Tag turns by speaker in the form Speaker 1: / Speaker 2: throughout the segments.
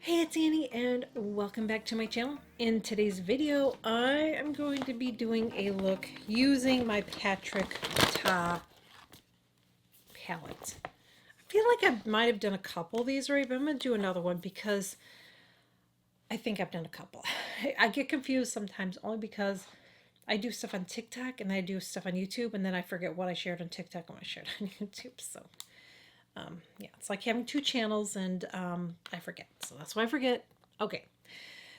Speaker 1: Hey, it's Annie, and welcome back to my channel. In today's video, I am going to be doing a look using my Patrick Ta palette. I feel like I might have done a couple of these already, but I'm going to do another one because I think I've done a couple. I get confused sometimes only because I do stuff on TikTok and I do stuff on YouTube, and then I forget what I shared on TikTok and what I shared on YouTube. So, yeah, it's like having two channels, and I forget. So that's why I forget. Okay.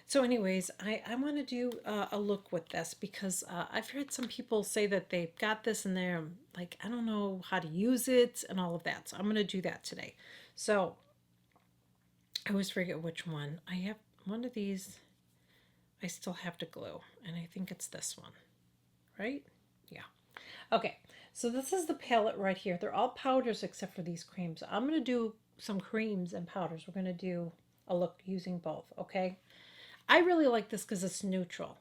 Speaker 1: So, anyways, I want to do a look with this because I've heard some people say that they've got this and they're like, I don't know how to use it and all of that. So, I'm going to do that today. So, I always forget which one. I have one of these I still have to glue, and I think it's this one, right? Yeah. Okay. So, this is the palette right here. They're all powders except for these creams. I'm going to do some creams and powders. We're going to do a look using both, okay? I really like this because it's neutral.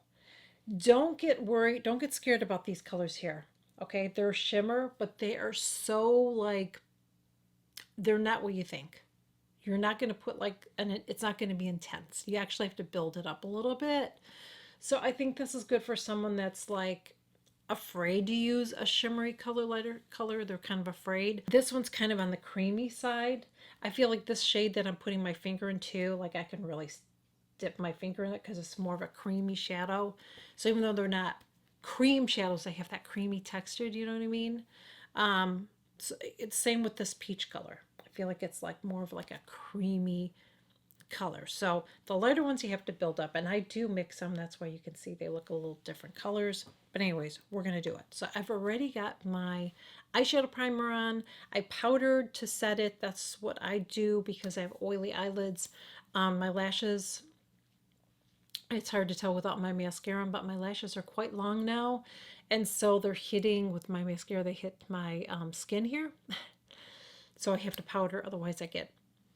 Speaker 1: Don't get worried. Don't get scared about these colors here. Okay, they're shimmer, but they are so like, they're not what you think. You're not going to put like, and it's not going to be intense. You actually have to build it up a little bit. So I think this is good for someone that's like afraid to use a shimmery color, lighter color. They're kind of afraid. This one's kind of on the creamy side. I feel like this shade that I'm putting my finger into, like I can really dip my finger in it because it's more of a creamy shadow. So even though they're not cream shadows, they have that creamy texture. Do you know what I mean? So it's same with this peach color. I feel like it's like more of like a creamy color. So the lighter ones you have to build up, and I do mix them. That's why you can see they look a little different colors. But anyways, we're gonna do it. So I've already got my eyeshadow primer on. I powdered to set it. That's what I do because I have oily eyelids. My lashes, it's hard to tell without my mascara, but my lashes are quite long now. And so they're hitting with my mascara, they hit my skin here. So I have to powder, otherwise I get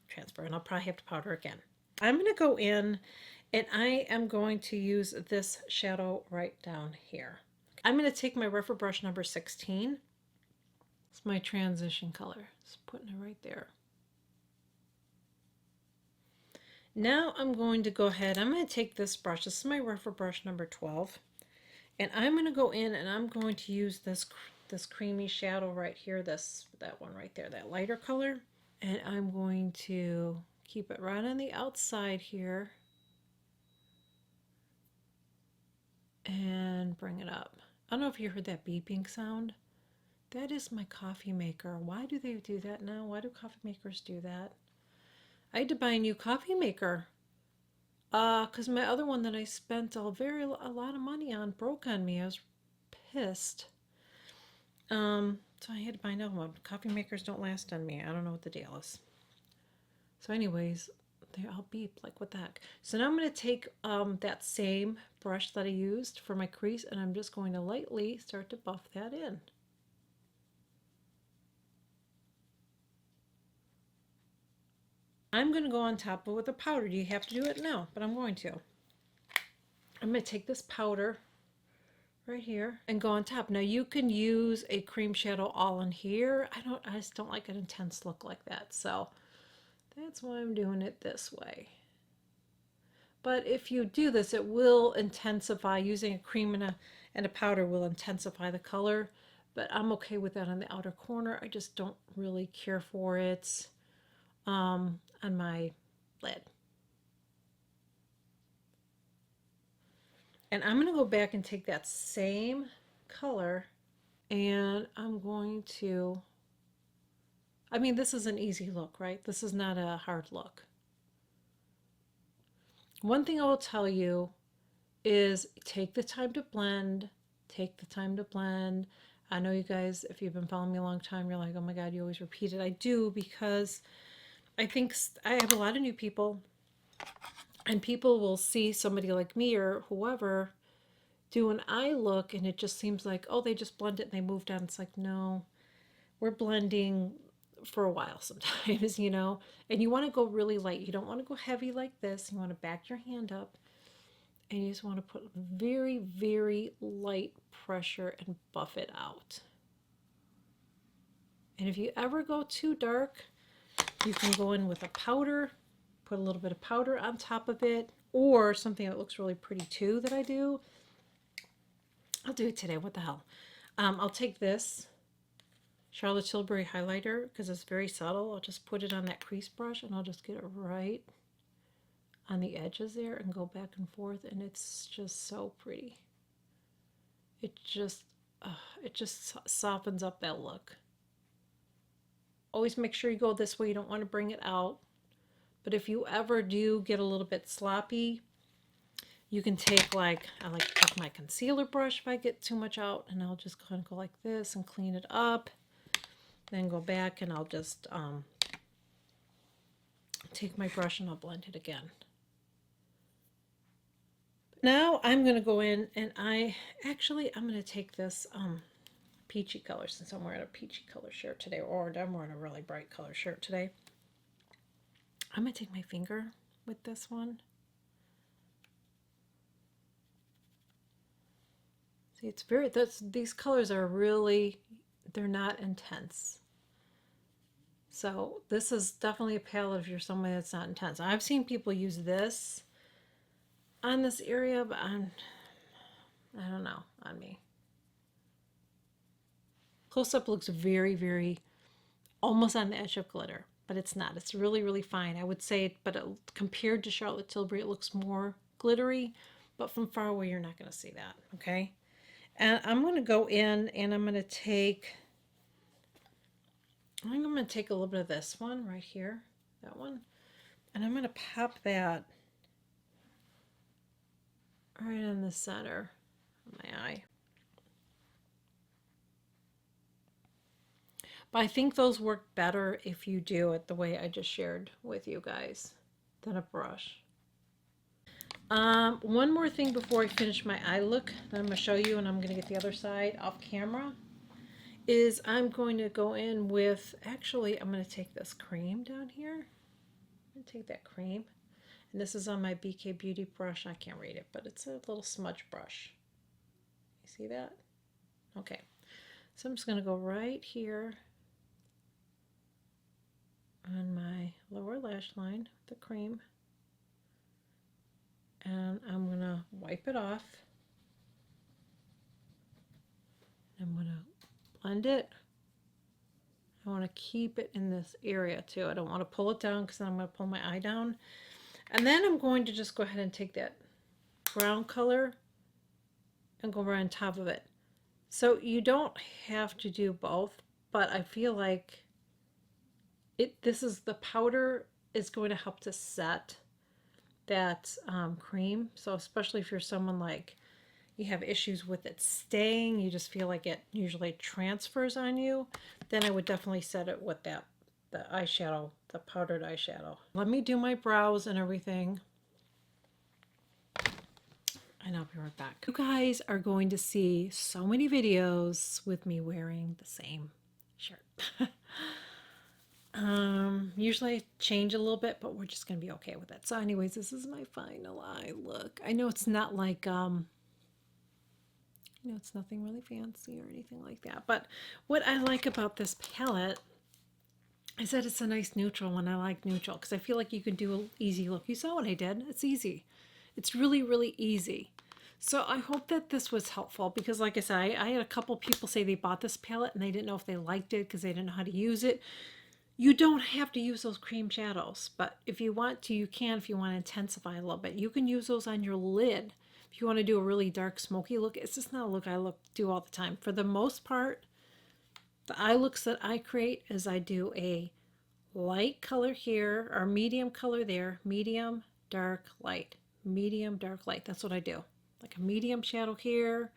Speaker 1: transfer, and I'll probably have to powder again. I'm going to go in and I am going to use this shadow right down here. I'm going to take my reference brush number 16. It's my transition color. Just putting it right there. Now I'm going to go ahead, I'm going to take this brush, this is my reference brush number 12, and I'm going to go in and I'm going to use this creamy shadow right here, that one right there, that lighter color, and I'm going to keep it right on the outside here and bring it up. I don't know if you heard that beeping sound. That is my coffee maker. Why do they do that now? Why do coffee makers do that? I had to buy a new coffee maker. Because my other one that I spent a lot of money on broke on me. I was pissed. So I had to buy another one. Coffee makers don't last on me. I don't know what the deal is. So, anyways, they all beep like what the heck. So now I'm going to take that same brush that I used for my crease, and I'm just going to lightly start to buff that in. I'm going to go on top of it with a powder. You have to do it now, but I'm going to. I'm going to take this powder right here and go on top. Now you can use a cream shadow all in here. I just don't like an intense look like that. So that's why I'm doing it this way. But if you do this, it will intensify. Using a cream and a powder will intensify the color. But I'm okay with that on the outer corner. I just don't really care for it on my lid. And I'm going to go back and take that same color, and I'm going to, I mean, this is an easy look, right? This is not a hard look. One thing I will tell you is take the time to blend. Take the time to blend. I know you guys, if you've been following me a long time, you're like, oh my God, you always repeat it. I do, because I think I have a lot of new people, and people will see somebody like me or whoever do an eye look, and it just seems like, oh, they just blend it and they moved on. It's like, no, we're blending for a while sometimes, you know, and you want to go really light. You don't want to go heavy like this. You want to back your hand up, and you just want to put very, very light pressure and buff it out. And if you ever go too dark, you can go in with a powder, put a little bit of powder on top of it, or something that looks really pretty too that I do. I'll do it today. What the hell? I'll take this Charlotte Tilbury highlighter because it's very subtle. I'll just put it on that crease brush and I'll just get it right on the edges there and go back and forth, and it's just so pretty. It just softens up that look. Always make sure you go this way. You don't want to bring it out. But if you ever do get a little bit sloppy, you can take I like to take my concealer brush if I get too much out, and I'll just kind of go like this and clean it up. Then go back and I'll just take my brush and I'll blend it again. Now I'm going to go in and I'm going to take this peachy color, since I'm wearing a peachy color shirt today, or I'm wearing a really bright color shirt today. I'm going to take my finger with this one. See, it's very, these colors are really, they're not intense. So this is definitely a palette if you're someone that's not intense. I've seen people use this on this area, but I don't know, on me. Close up looks very, very almost on the edge of glitter, but it's not. It's really, really fine. I would say, compared to Charlotte Tilbury, it looks more glittery, but from far away, you're not going to see that, okay? And I'm going to go in and I'm going to take a little bit of this one right here, that one, and I'm going to pop that right in the center of my eye. But I think those work better if you do it the way I just shared with you guys than a brush. One more thing before I finish my eye look that I'm going to show you, and I'm going to get the other side off camera, is I'm going to go in with, actually, I'm going to take this cream down here. I'm going to take that cream, and this is on my BK Beauty brush. I can't read it, but it's a little smudge brush. You see that? Okay. So I'm just going to go right here on my lower lash line with the cream, and I'm going to wipe it off. I'm going to blend it. I want to keep it in this area too. I don't want to pull it down because then I'm going to pull my eye down. And then I'm going to just go ahead and take that brown color and go right on top of it. So you don't have to do both, but I feel like the powder is going to help to set that cream. So especially if you're someone like you have issues with it staying, you just feel like it usually transfers on you, then I would definitely set it with the eyeshadow, the powdered eyeshadow. Let me do my brows and everything, and I'll be right back. You guys are going to see so many videos with me wearing the same shirt. Usually I change a little bit, but we're just going to be okay with it. So anyways, this is my final eye look. I know it's not like, it's nothing really fancy or anything like that. But what I like about this palette is that it's a nice neutral one. I like neutral because I feel like you can do an easy look. You saw what I did. It's easy. It's really, really easy. So I hope that this was helpful because like I said, I had a couple people say they bought this palette and they didn't know if they liked it because they didn't know how to use it. You don't have to use those cream shadows, but if you want to, you can. If you want to intensify a little bit, you can use those on your lid. If you want to do a really dark smoky look, it's just not a look I do all the time. For the most part, the eye looks that I create is I do a light color here or medium color there, medium, dark, light, medium, dark, light. That's what I do. Like a medium shadow here,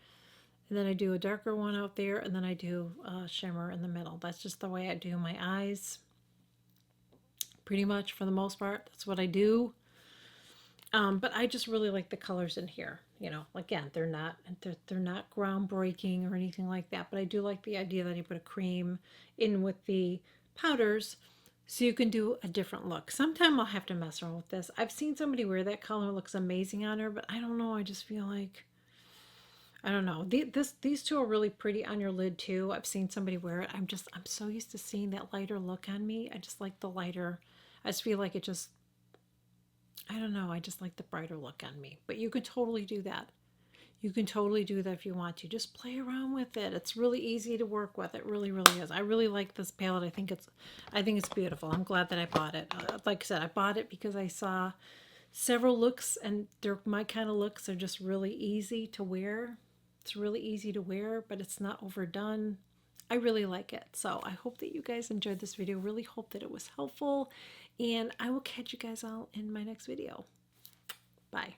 Speaker 1: and then I do a darker one out there, and then I do a shimmer in the middle. That's just the way I do my eyes. Pretty much for the most part, that's what I do. But I just really like the colors in here. Again, they're not groundbreaking or anything like that. But I do like the idea that you put a cream in with the powders, so you can do a different look. Sometime I'll have to mess around with this. I've seen somebody wear that color, looks amazing on her, but I don't know. I just feel like, I don't know. These two are really pretty on your lid too. I've seen somebody wear it. I'm so used to seeing that lighter look on me. I just like the lighter. I just feel like it just I don't know, I just like the brighter look on me. But you can totally do that. You can totally do that if you want to. Just play around with it. It's really easy to work with. It really, really is. I really like this palette. I think it's beautiful. I'm glad that I bought it. Like I said, I bought it because I saw several looks, and they're my kind of looks. They're just really easy to wear. It's really easy to wear, but it's not overdone. I really like it. So I hope that you guys enjoyed this video. Really hope that it was helpful. And I will catch you guys all in my next video. Bye.